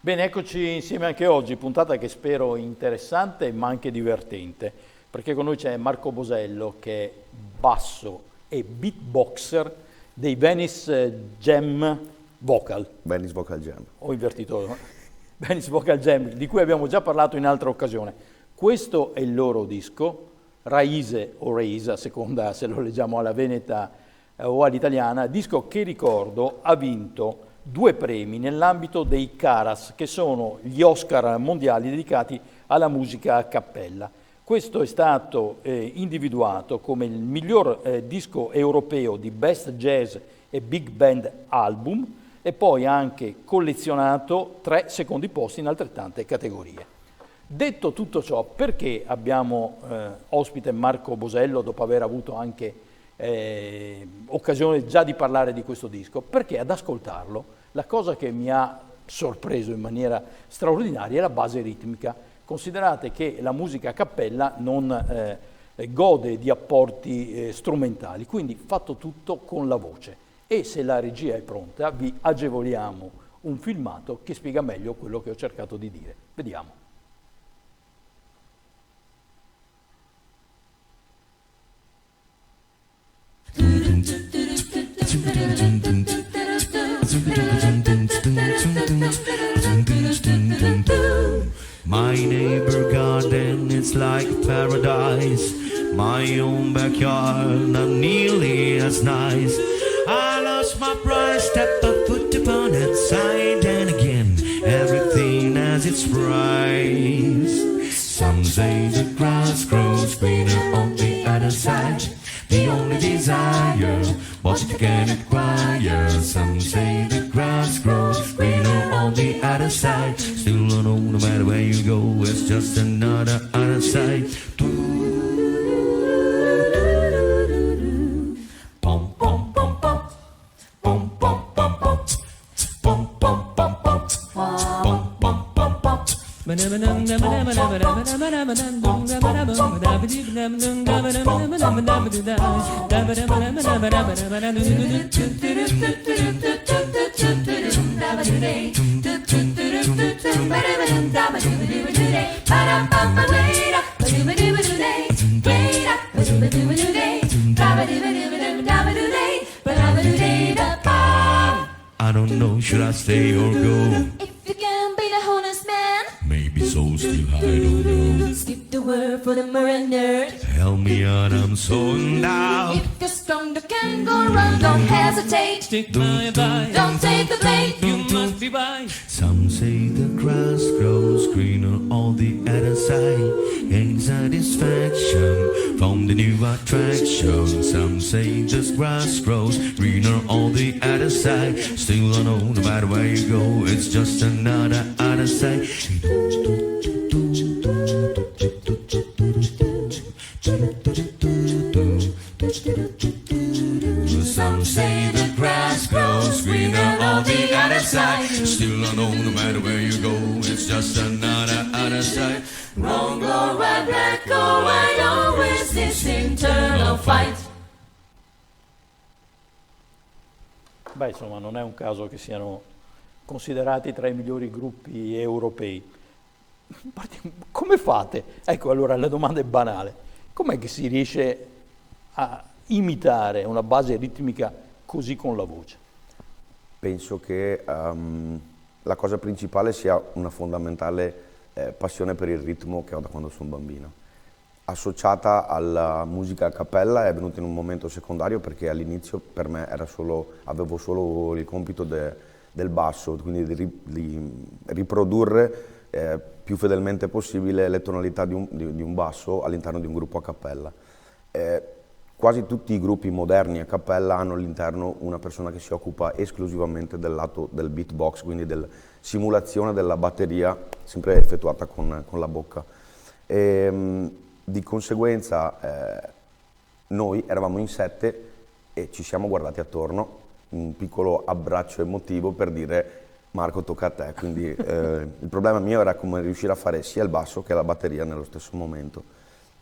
Bene, eccoci insieme anche oggi, puntata che spero interessante ma anche divertente, perché con noi c'è Marco Bosello che è basso e beatboxer dei Venice Jam Vocal. Venice Vocal Jam. Ho invertito, Venice Vocal Jam, di cui abbiamo già parlato in altra occasione. Questo è il loro disco, Raise o Reisa, a seconda se lo leggiamo alla veneta o all'italiana, disco che ricordo ha vinto 2 premi nell'ambito dei Caras, che sono gli Oscar mondiali dedicati alla musica a cappella. Questo è stato individuato come il miglior disco europeo di Best Jazz e Big Band Album e poi anche collezionato 3 secondi posti in altrettante categorie. Detto tutto ciò, perché abbiamo ospite Marco Bosello dopo aver avuto anche occasione già di parlare di questo disco? Perché ad ascoltarlo la cosa che mi ha sorpreso in maniera straordinaria è la base ritmica. Considerate che la musica a cappella non gode di apporti strumentali, quindi fatto tutto con la voce. E se la regia è pronta vi agevoliamo un filmato che spiega meglio quello che ho cercato di dire. Vediamo. My neighbor garden, it's like paradise. My own backyard, not nearly as nice. I lost my pride, stepped a foot upon its side, and again, everything has its price. Some say the grass grows greener on the other side. The only desire was to get acquire. Some say the grass grows greener on the other side. Still don't know, no matter where you go, it's just another other side. Pom pom pom pom, pom pom pom pom, pom pom pom pom, pom pom pom pom. I don't know, should I stay or go? If you can be the honest man, Maybe so, still I don't know. skip the word for the mariner. Help me out, I'm so now. If you're strong, you can go wrong. Don't hesitate. Take my advice, Don't take the blame. you must be wise. Some say the grass grows greener on the other side. Gain satisfaction from the new attraction. Some say the grass grows greener on the other side. Still I know, no matter where you go, it's just another other side. Some say the grass grows greener on the other side. Still I know, no matter where you go, it's just another other side. Wrong or right, black or white, always this internal fight. Beh, insomma, non è un caso che siano considerati tra i migliori gruppi europei. Come fate? Ecco, allora la domanda è banale. Com'è che si riesce a imitare una base ritmica così con la voce? Penso che la cosa principale sia una fondamentale passione per il ritmo che ho da quando sono bambino. Associata alla musica a cappella è venuta in un momento secondario perché all'inizio per me avevo solo il compito del basso, quindi di riprodurre più fedelmente possibile le tonalità di un basso all'interno di un gruppo a cappella. Quasi tutti i gruppi moderni a cappella hanno all'interno una persona che si occupa esclusivamente del lato del beatbox, quindi della simulazione della batteria, sempre effettuata con la bocca. Di conseguenza noi eravamo in 7 e ci siamo guardati attorno, un piccolo abbraccio emotivo per dire Marco tocca a te, quindi il problema mio era come riuscire a fare sia il basso che la batteria nello stesso momento.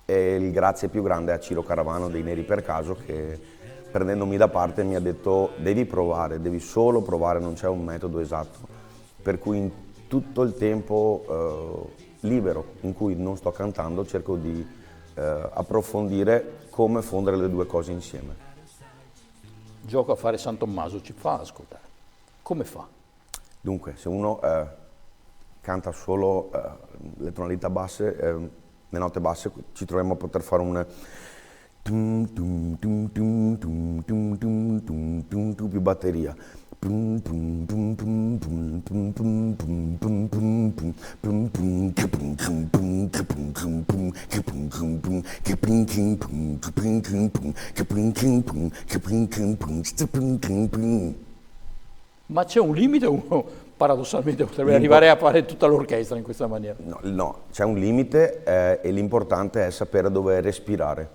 E il grazie più grande a Ciro Caravano dei Neri per Caso che prendendomi da parte mi ha detto devi provare, devi solo provare, non c'è un metodo esatto. Per cui in tutto il tempo libero in cui non sto cantando cerco di approfondire come fondere le due cose insieme. Gioco a fare San Tommaso, ci fa ascoltare. Come fa? Dunque, se uno canta solo le tonalità basse, le note basse, ci troviamo a poter fare un più batteria. Ma c'è un limite, uno paradossalmente potrebbe arrivare a fare tutta l'orchestra in questa maniera. No, c'è un limite e l'importante è sapere dove respirare.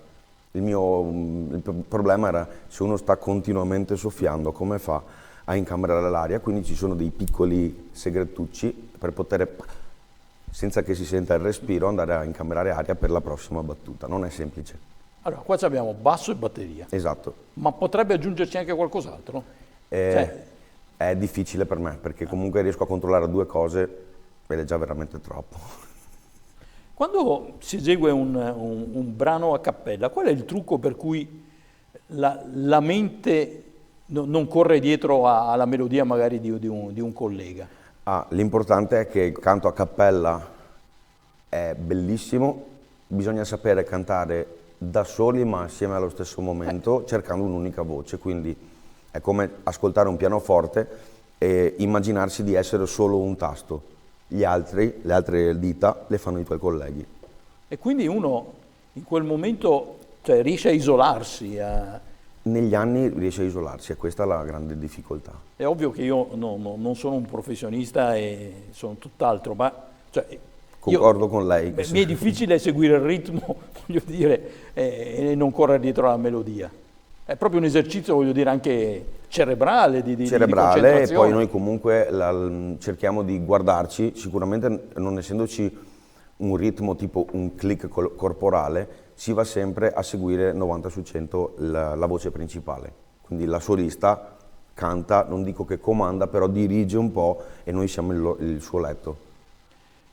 Il problema era se uno sta continuamente soffiando, come fa a incamerare l'aria? Quindi ci sono dei piccoli segretucci per poter, senza che si senta il respiro, andare a incamerare aria per la prossima battuta. Non è semplice. Allora, qua abbiamo basso e batteria. Esatto. Ma potrebbe aggiungerci anche qualcos'altro? Cioè, È difficile per me, perché comunque riesco a controllare due cose ed è già veramente troppo. quando si esegue un brano a cappella, qual è il trucco per cui la mente non corre dietro alla melodia magari di un collega? L'importante è che il canto a cappella è bellissimo, bisogna sapere cantare da soli ma assieme allo stesso momento, cercando un'unica voce, quindi è come ascoltare un pianoforte e immaginarsi di essere solo un tasto. Le altre dita le fanno i tuoi colleghi. E quindi uno in quel momento riesce a isolarsi. Negli anni riesce a isolarsi e questa è la grande difficoltà. È ovvio che io non sono un professionista e sono tutt'altro, ma concordo con lei. Mi è difficile seguire il ritmo, voglio dire, e non correre dietro alla melodia. È proprio un esercizio, voglio dire, anche cerebrale, di cerebrale, e poi noi comunque cerchiamo di guardarci, sicuramente non essendoci un ritmo tipo un click corporale, si va sempre a seguire 90 su 100 la voce principale. Quindi la solista canta, non dico che comanda, però dirige un po' e noi siamo il suo letto.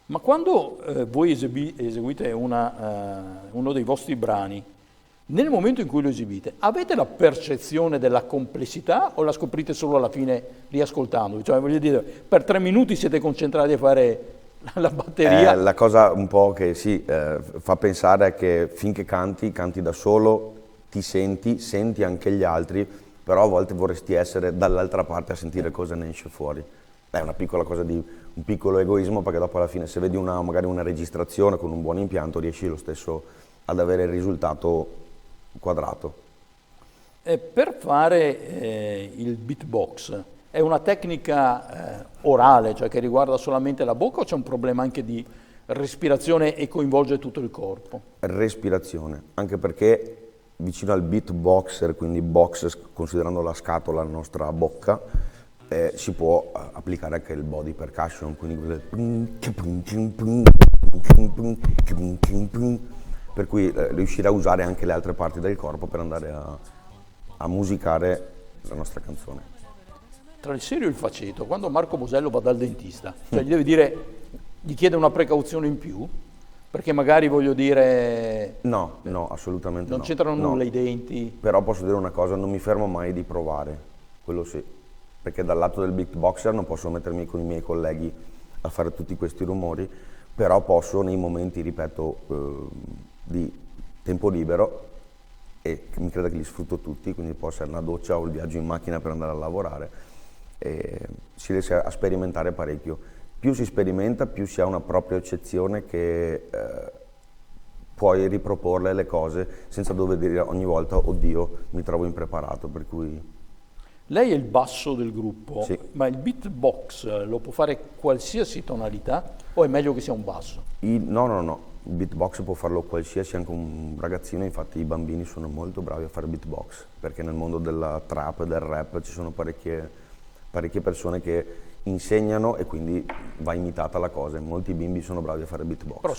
Ma quando voi eseguite uno dei vostri brani, nel momento in cui lo esibite, avete la percezione della complessità o la scoprite solo alla fine riascoltando? Cioè, voglio dire, per 3 minuti siete concentrati a fare la batteria? La cosa un po' che fa pensare è che finché canti da solo, ti senti anche gli altri, però a volte vorresti essere dall'altra parte a sentire cosa ne esce fuori. È una piccola cosa di un piccolo egoismo, perché dopo alla fine se vedi magari una registrazione con un buon impianto riesci lo stesso ad avere il risultato quadrato. Per fare il beatbox è una tecnica orale, cioè che riguarda solamente la bocca, o c'è un problema anche di respirazione e coinvolge tutto il corpo? Respirazione, anche perché vicino al beatboxer, quindi box considerando la scatola, la nostra bocca, si può applicare anche il body percussion, quindi per cui riuscire a usare anche le altre parti del corpo per andare a musicare la nostra canzone. Tra il serio e il faceto, quando Marco Bosello va dal dentista, cioè gli chiede una precauzione in più? Perché magari, voglio dire... No, assolutamente no. Non c'entrano nulla i denti? Però posso dire una cosa, non mi fermo mai di provare, quello sì. Perché dal lato del beatboxer non posso mettermi con i miei colleghi a fare tutti questi rumori, però posso nei momenti, ripeto, di tempo libero, e mi credo che li sfrutto tutti, quindi può essere una doccia o il viaggio in macchina per andare a lavorare, e si riesce a sperimentare parecchio. Più si sperimenta, più si ha una propria eccezione che puoi riproporle le cose senza dover dire ogni volta oddio mi trovo impreparato, per cui... Lei è il basso del gruppo, sì. Ma il beatbox lo può fare qualsiasi tonalità o è meglio che sia un basso? No, il beatbox può farlo qualsiasi, anche un ragazzino, infatti i bambini sono molto bravi a fare beatbox, perché nel mondo della trap e del rap ci sono parecchie persone che insegnano e quindi va imitata la cosa, molti bimbi sono bravi a fare beatbox. Però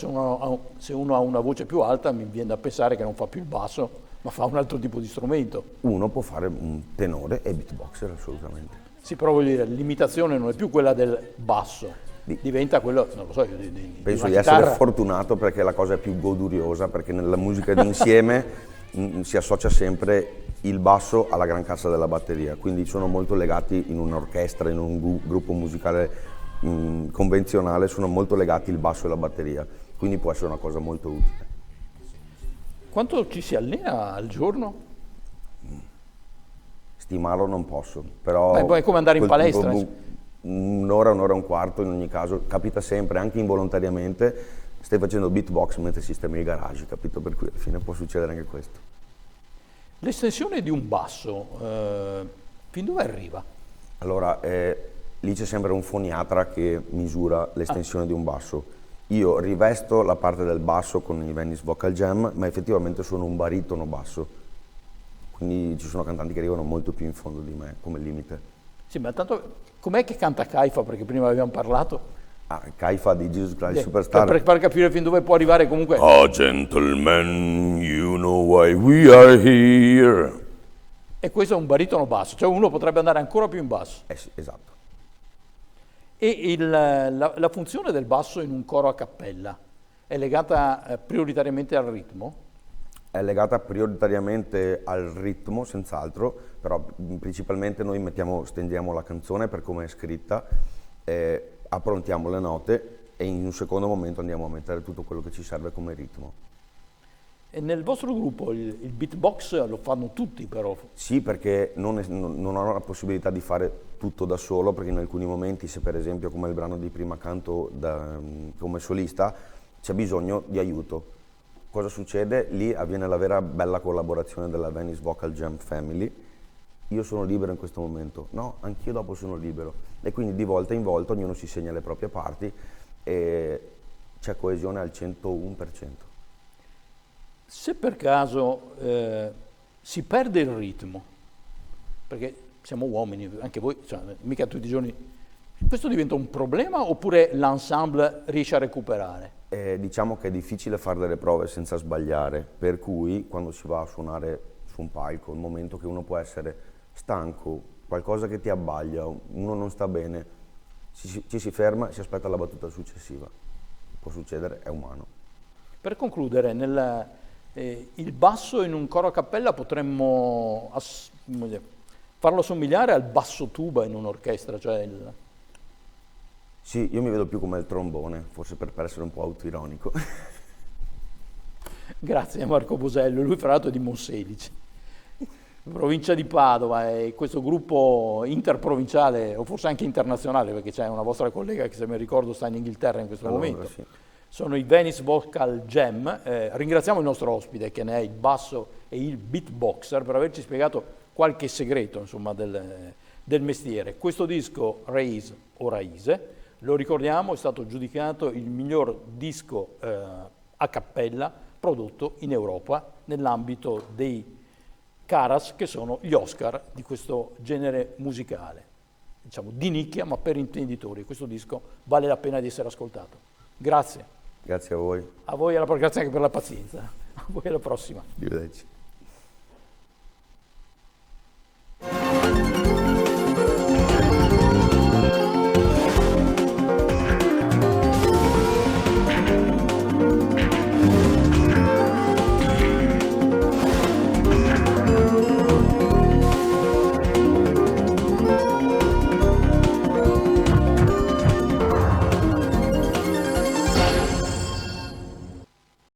se uno ha una voce più alta mi viene da pensare che non fa più il basso, ma fa un altro tipo di strumento. Uno può fare un tenore e beatboxer, assolutamente. Sì, però voglio dire, l'imitazione non è più quella del basso. diventa quello, non lo so, Penso una di essere chitarra. fortunato perché è la cosa più goduriosa, perché nella musica d'insieme si associa sempre il basso alla gran cassa della batteria, quindi sono molto legati in un'orchestra, in un gruppo musicale convenzionale, sono molto legati il basso e la batteria, quindi può essere una cosa molto utile. Quanto ci si allena al giorno? Stimarlo non posso, però... Beh, poi è come andare in col tipo, palestra. un'ora e un quarto in ogni caso, capita sempre, anche involontariamente, stai facendo beatbox mentre sistemi il garage, capito? Per cui alla fine può succedere anche questo. L'estensione di un basso, fin dove arriva? Allora, lì c'è sempre un foniatra che misura l'estensione di un basso. Io rivesto la parte del basso con i Venice Vocal Jam, ma effettivamente sono un baritono basso. Quindi ci sono cantanti che arrivano molto più in fondo di me come limite. Sì, ma tanto com'è che canta Caifa? Perché prima abbiamo parlato. Caifa di Jesus Christ Superstar. Per far capire fin dove può arrivare comunque. Oh gentlemen, you know why we are here. E questo è un baritono basso, cioè uno potrebbe andare ancora più in basso. Sì, esatto. E la funzione del basso in un coro a cappella è legata prioritariamente al ritmo? È legata prioritariamente al ritmo, senz'altro, però principalmente noi stendiamo la canzone per come è scritta, approntiamo le note e in un secondo momento andiamo a mettere tutto quello che ci serve come ritmo. E nel vostro gruppo il beatbox lo fanno tutti però? Sì, perché non ho la possibilità di fare tutto da solo, perché in alcuni momenti, se per esempio come il brano di prima canto come solista, c'è bisogno di aiuto. Cosa succede? Lì avviene la vera bella collaborazione della Venice Vocal Jam Family. Io sono libero in questo momento, no, anch'io dopo sono libero. E quindi di volta in volta ognuno si segna le proprie parti e c'è coesione al 101%. Se per caso si perde il ritmo, perché siamo uomini, anche voi, cioè, mica tutti i giorni, questo diventa un problema oppure l'ensemble riesce a recuperare? Diciamo che è difficile fare delle prove senza sbagliare, per cui quando si va a suonare su un palco, il momento che uno può essere stanco, qualcosa che ti abbaglia, uno non sta bene, ci si ferma e si aspetta la battuta successiva. Può succedere, è umano. Per concludere, il basso in un coro a cappella potremmo farlo somigliare al basso tuba in un'orchestra, cioè Sì, io mi vedo più come il trombone, forse per essere un po' autoironico. Grazie a Marco Bosello, lui fra l'altro è di Monselice, provincia di Padova, e questo gruppo interprovinciale, o forse anche internazionale, perché c'è una vostra collega che se mi ricordo sta in Inghilterra in questo momento, Sì. sono i Venice Vocal Jam. Ringraziamo il nostro ospite che ne è il basso e il beatboxer per averci spiegato qualche segreto, insomma, del mestiere. Questo disco, Raise o Raise, lo ricordiamo, è stato giudicato il miglior disco a cappella prodotto in Europa nell'ambito dei Caras, che sono gli Oscar di questo genere musicale, diciamo di nicchia ma per intenditori. Questo disco vale la pena di essere ascoltato. Grazie. Grazie a voi. A voi, grazie anche per la pazienza. A voi alla prossima. Arrivederci.